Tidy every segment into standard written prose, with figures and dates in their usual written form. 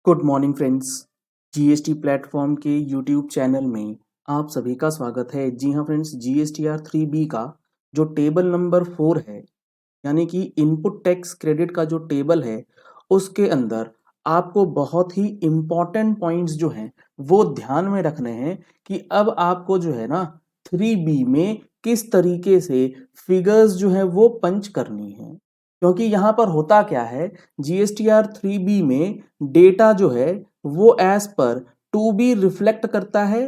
Good morning friends. GST platform के YouTube channel में आप सभी का स्वागत है। जी हाँ फ्रेंड्स, जीएसटीआर 3B का जो टेबल नंबर 4 है, यानी कि इनपुट टैक्स क्रेडिट का जो टेबल है, उसके अंदर आपको बहुत ही इम्पॉर्टेंट पॉइंट्स जो हैं वो ध्यान में रखने हैं कि अब आपको जो है ना 3B में किस तरीके से फिगर्स जो है वो पंच करनी है। क्योंकि यहाँ पर होता क्या है, जीएसटीआर 3B में डेटा जो है वो एज पर 2B रिफ्लेक्ट करता है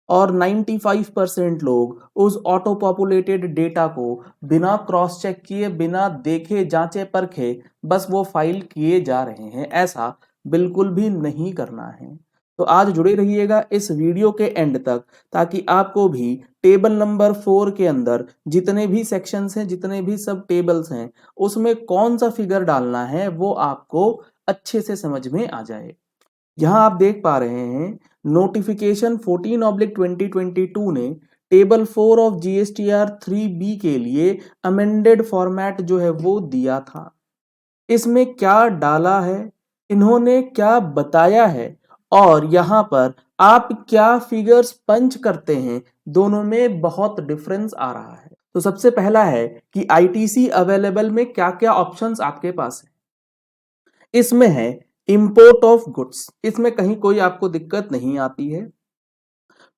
और 95% लोग उस ऑटो पॉपुलेटेड डेटा को बिना क्रॉस चेक किए, बिना देखे जांचे परखे बस वो फाइल किए जा रहे हैं। ऐसा बिल्कुल भी नहीं करना है। तो आज जुड़े रहिएगा इस वीडियो के एंड तक, ताकि आपको भी टेबल नंबर 4 के अंदर जितने भी सेक्शंस हैं, जितने भी सब टेबल्स हैं, उसमें कौन सा फिगर डालना है वो आपको अच्छे से समझ में आ जाए। यहाँ आप देख पा रहे हैं नोटिफिकेशन 14/2022 ने टेबल 4 ऑफ जीएसटीआर 3B के लिए अमेंडेड फॉर्मेट जो है वो दिया था। इसमें क्या डाला है, इन्होंने क्या बताया है और यहाँ पर आप क्या फिगर्स पंच करते हैं, दोनों में बहुत डिफरेंस आ रहा है। तो सबसे पहला है कि आईटीसी अवेलेबल में क्या क्या ऑप्शंस आपके पास है। इसमें है इंपोर्ट ऑफ गुड्स, इसमें कहीं कोई आपको दिक्कत नहीं आती है।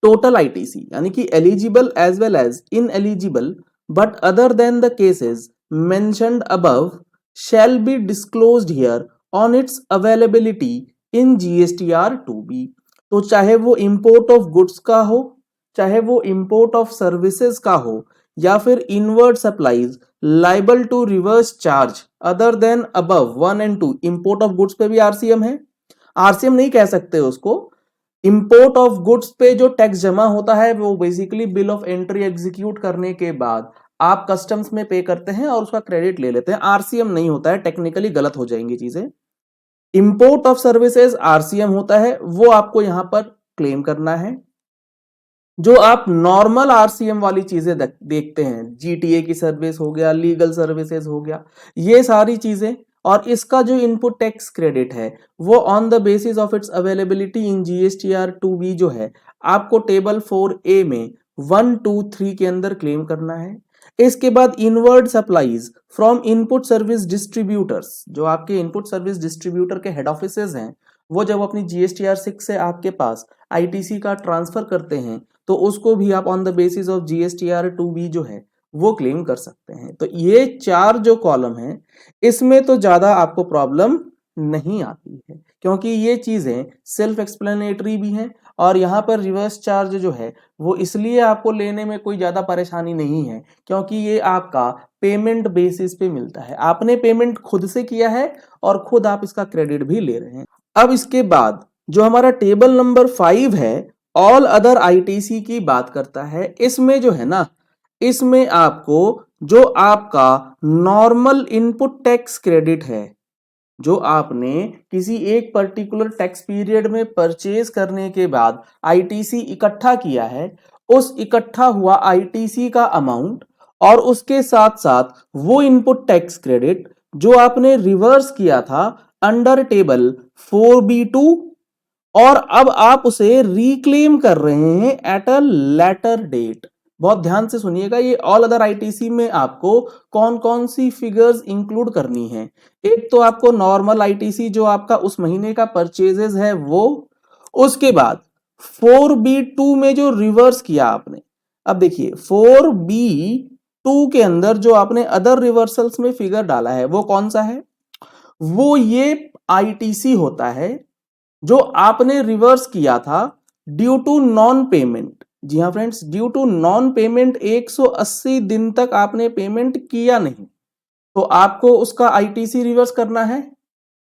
टोटल आईटीसी यानी कि eligible as well as ineligible but other than the cases mentioned above shall be disclosed here on its availability in GSTR 2B। तो चाहे वो इंपोर्ट ऑफ गुड्स का हो, चाहे वो इंपोर्ट ऑफ सर्विसेज का हो, या फिर inward supplies liable to reverse charge other than above 1 and 2। Import of goods पे भी आरसीएम है, आरसीएम नहीं कह सकते उसको। इंपोर्ट ऑफ गुड्स पे जो टैक्स जमा होता है वो basically bill of entry execute करने के बाद आप कस्टम्स में पे करते हैं और उसका क्रेडिट ले लेते हैं। आरसीएम नहीं होता है, टेक्निकली गलत हो जाएंगी चीजें। इंपोर्ट ऑफ सर्विसेज आरसीएम होता है, वो आपको यहां पर क्लेम करना है। जो आप नॉर्मल आरसीएम वाली चीजें देखते हैं, जीटीए की सर्विस हो गया, लीगल सर्विसेज हो गया, ये सारी चीजें, और इसका जो इनपुट टैक्स क्रेडिट है वो on the basis of its availability in GSTR 2B जो है आपको टेबल 4A में 1, 2, 3 के अंदर क्लेम करना है। इसके बाद inward supplies from input service distributors, जो आपके इनपुट सर्विस डिस्ट्रीब्यूटर के हेड ऑफिसेज हैं, वो जब अपनी जीएसटीआर 6 से आपके पास आईटीसी का ट्रांसफर करते हैं तो उसको भी आप on the basis of GSTR 2B जो है वो क्लेम कर सकते हैं। तो ये 4 जो कॉलम है, इसमें तो ज्यादा आपको प्रॉब्लम नहीं आती है, क्योंकि ये चीजें सेल्फ एक्सप्लेनेटरी भी हैं। और यहाँ पर रिवर्स चार्ज जो है वो इसलिए आपको लेने में कोई ज्यादा परेशानी नहीं है, क्योंकि ये आपका पेमेंट बेसिस पे मिलता है। आपने पेमेंट खुद से किया है और खुद आप इसका क्रेडिट भी ले रहे हैं। अब इसके बाद जो हमारा टेबल नंबर 5 है, ऑल अदर आईटीसी की बात करता है। इसमें जो है ना, इसमें आपको जो आपका नॉर्मल इनपुट टैक्स क्रेडिट है, जो आपने किसी एक पर्टिकुलर टैक्स पीरियड में परचेज करने के बाद आईटीसी इकट्ठा किया है, उस इकट्ठा हुआ आईटीसी का अमाउंट और उसके साथ साथ वो इनपुट टैक्स क्रेडिट जो आपने रिवर्स किया था अंडर टेबल 4B2, और अब आप उसे रिक्लेम कर रहे हैं एट अ लेटर डेट। बहुत ध्यान से सुनिएगा, ये ऑल अदर आईटीसी में आपको कौन कौन सी फिगर्स इंक्लूड करनी है। एक तो आपको नॉर्मल आईटीसी जो आपका उस महीने का परचेजेस है वो, उसके बाद 4B2 में जो रिवर्स किया आपने। अब देखिए 4B2 के अंदर जो आपने अदर रिवर्सल्स में फिगर डाला है वो कौन सा है, वो ये आईटीसी होता है जो आपने रिवर्स किया था ड्यू टू नॉन पेमेंट। जी हाँ friends, due to non payment 180 दिन तक आपने पेमेंट किया नहीं, तो आपको उसका आईटीसी रिवर्स करना है।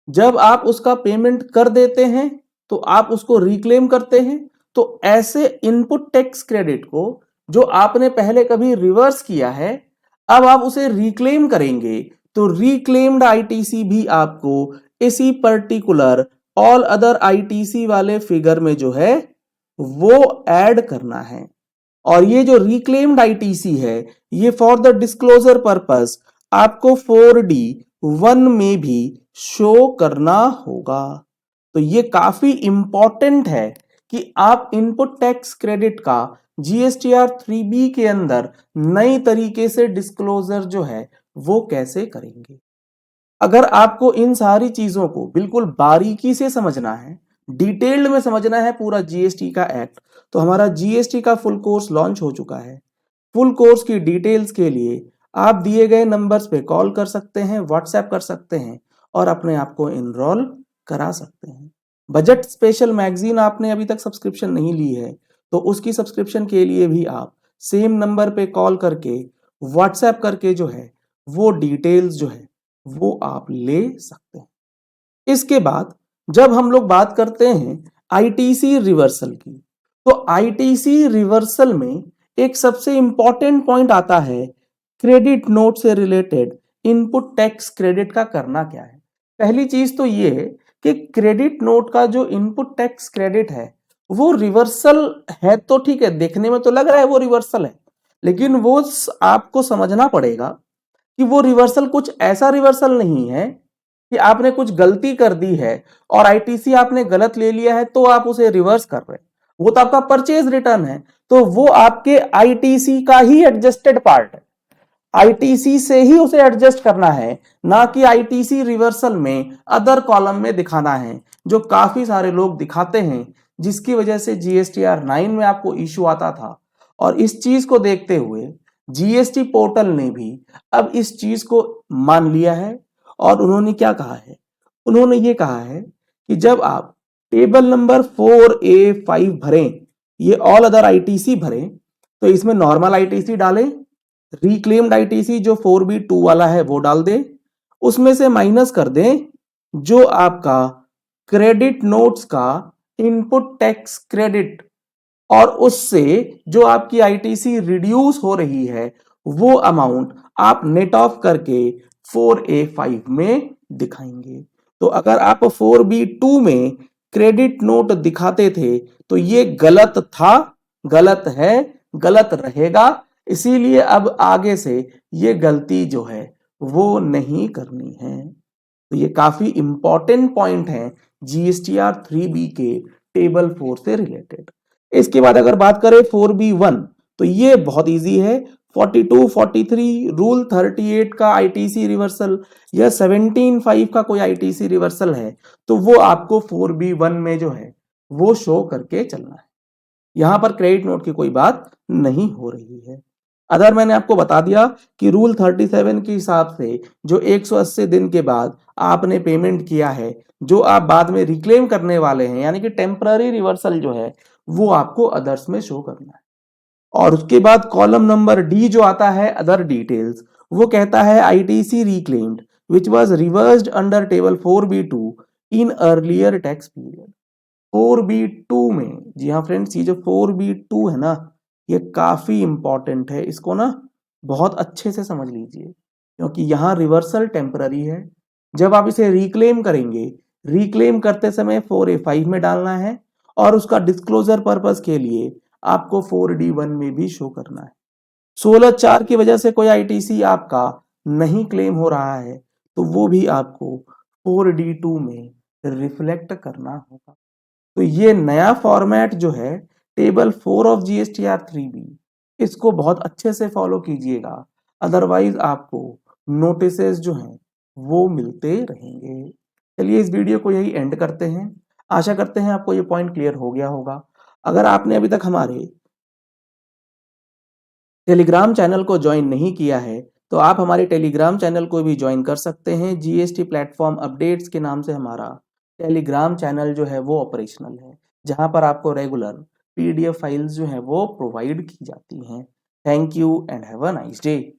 जब आप उसका पेमेंट कर देते हैं तो आप उसको रिक्लेम करते हैं। तो ऐसे इनपुट टैक्स क्रेडिट को जो आपने पहले कभी रिवर्स किया है, अब आप उसे रिक्लेम करेंगे, तो रिक्लेम्ड आईटीसी भी आपको इसी पर्टिकुलर ऑल अदर आईटीसी वाले फिगर में जो है वो ऐड करना है। और ये जो रिक्लेम्ड आईटीसी है, ये फॉर द डिस्क्लोजर पर्पस आपको 4D1 में भी शो करना होगा। तो ये काफी इंपॉर्टेंट है कि आप इनपुट टैक्स क्रेडिट का जीएसटीआर 3B के अंदर नई तरीके से डिस्क्लोजर जो है वो कैसे करेंगे। अगर आपको इन सारी चीजों को बिल्कुल बारीकी से समझना है, डिटेल्ड में समझना है पूरा जीएसटी का एक्ट, तो हमारा जीएसटी का फुल कोर्स लॉन्च हो चुका है। फुल कोर्स की डिटेल्स के लिए आप दिए गए नंबर्स पे कॉल कर सकते हैं, व्हाट्सएप कर सकते हैं और अपने आप को एनरोल करा सकते हैं। बजट स्पेशल मैगजीन आपने अभी तक सब्सक्रिप्शन नहीं ली है तो उसकी सब्सक्रिप्शन के लिए भी आप सेम नंबर पे कॉल करके व्हाट्सएप करके जो है वो डिटेल्स जो है वो आप ले सकते हैं। इसके बाद जब हम लोग बात करते हैं आईटीसी रिवर्सल की, तो आईटीसी रिवर्सल में एक सबसे इंपॉर्टेंट पॉइंट आता है क्रेडिट नोट से रिलेटेड इनपुट टैक्स क्रेडिट का करना क्या है। पहली चीज तो ये है कि क्रेडिट नोट का जो इनपुट टैक्स क्रेडिट है वो रिवर्सल है, तो ठीक है, देखने में तो लग रहा है वो रिवर्सल है, लेकिन वो आपको समझना पड़ेगा कि वो रिवर्सल कुछ ऐसा रिवर्सल नहीं है कि आपने कुछ गलती कर दी है और आईटीसी आपने गलत ले लिया है तो आप उसे रिवर्स कर रहे हैं। वो तो आपका परचेज रिटर्न है, तो वो आपके आईटीसी का ही एडजस्टेड पार्ट है, आईटीसी से ही उसे एडजस्ट करना है, ना कि आईटीसी रिवर्सल में अदर कॉलम में दिखाना है, जो काफी सारे लोग दिखाते हैं, जिसकी वजह से जीएसटीआर 9 में आपको इश्यू आता था। और इस चीज को देखते हुए जीएसटी पोर्टल ने भी अब इस चीज को मान लिया है और उन्होंने क्या कहा है, उन्होंने ये कहा है कि जब आप टेबल नंबर 4A5 भरें, ये ऑल अदर आईटीसी भरें, तो इसमें नॉर्मल आईटीसी डालें, रिक्लेम्ड आईटीसी जो 4B2 वाला है वो डाल दें, उसमें से माइनस कर दें जो आपका क्रेडिट नोट्स का इनपुट टैक्स क्रेडिट, और उससे जो आपकी आईटीसी रिड्यूस हो रही है वो अमाउंट आप नेट ऑफ करके 4A5 में दिखाएंगे। तो अगर आप 4B2 में क्रेडिट नोट दिखाते थे तो ये गलत था, गलत है, गलत रहेगा, इसीलिए अब आगे से ये गलती जो है वो नहीं करनी है। तो ये काफी इंपॉर्टेंट पॉइंट है जीएसटीआर 3B के टेबल 4 से रिलेटेड। इसके बाद अगर बात करें 4B1, तो ये बहुत इजी है। 42, 43, रूल 38 का आईटीसी रिवर्सल या 17(5) का कोई आईटीसी रिवर्सल है तो वो आपको 4B1 में जो है वो शो करके चलना है। यहां पर क्रेडिट नोट की कोई बात नहीं हो रही है। अदर मैंने आपको बता दिया कि रूल 37 के हिसाब से जो 180 दिन के बाद आपने पेमेंट किया है, जो आप बाद में रिक्लेम करने वाले हैं, यानी कि टेम्पररी रिवर्सल जो है वो आपको अदर्स में शो करना है। और उसके बाद कॉलम नंबर डी जो आता है अदर डिटेल्स, वो कहता है ITC reclaimed which was reversed under table 4B2 in earlier tax period. 4B2 में, जी हाँ फ्रेंड्स, ये जो 4B2 है ना ये काफी इंपॉर्टेंट है, इसको ना बहुत अच्छे से समझ लीजिए, क्योंकि यहाँ रिवर्सल टेम्पररी है। जब आप इसे रिक्लेम करेंगे, रिक्लेम करते समय 4A5 में डालना है और उसका डिस्क्लोजर पर्पस के लिए आपको 4D1 में भी शो करना है। 16/4 की वजह से कोई आईटीसी आपका नहीं क्लेम हो रहा है तो वो भी आपको 4D2 में रिफ्लेक्ट करना होगा। तो ये नया फॉर्मेट जो है टेबल 4 ऑफ जीएसटीआर 3B, इसको बहुत अच्छे से फॉलो कीजिएगा, अदरवाइज आपको नोटिसेस जो हैं वो मिलते रहेंगे। चलिए इस वीडियो को यही एंड करते हैं। आशा करते हैं आपको ये पॉइंट क्लियर हो गया होगा। अगर आपने अभी तक हमारे टेलीग्राम चैनल को ज्वाइन नहीं किया है तो आप हमारे टेलीग्राम चैनल को भी ज्वाइन कर सकते हैं। जीएसटी प्लेटफॉर्म अपडेट्स के नाम से हमारा टेलीग्राम चैनल जो है वो ऑपरेशनल है, जहां पर आपको रेगुलर पीडीएफ फाइल्स जो है वो प्रोवाइड की जाती हैं। Thank you and have a nice day.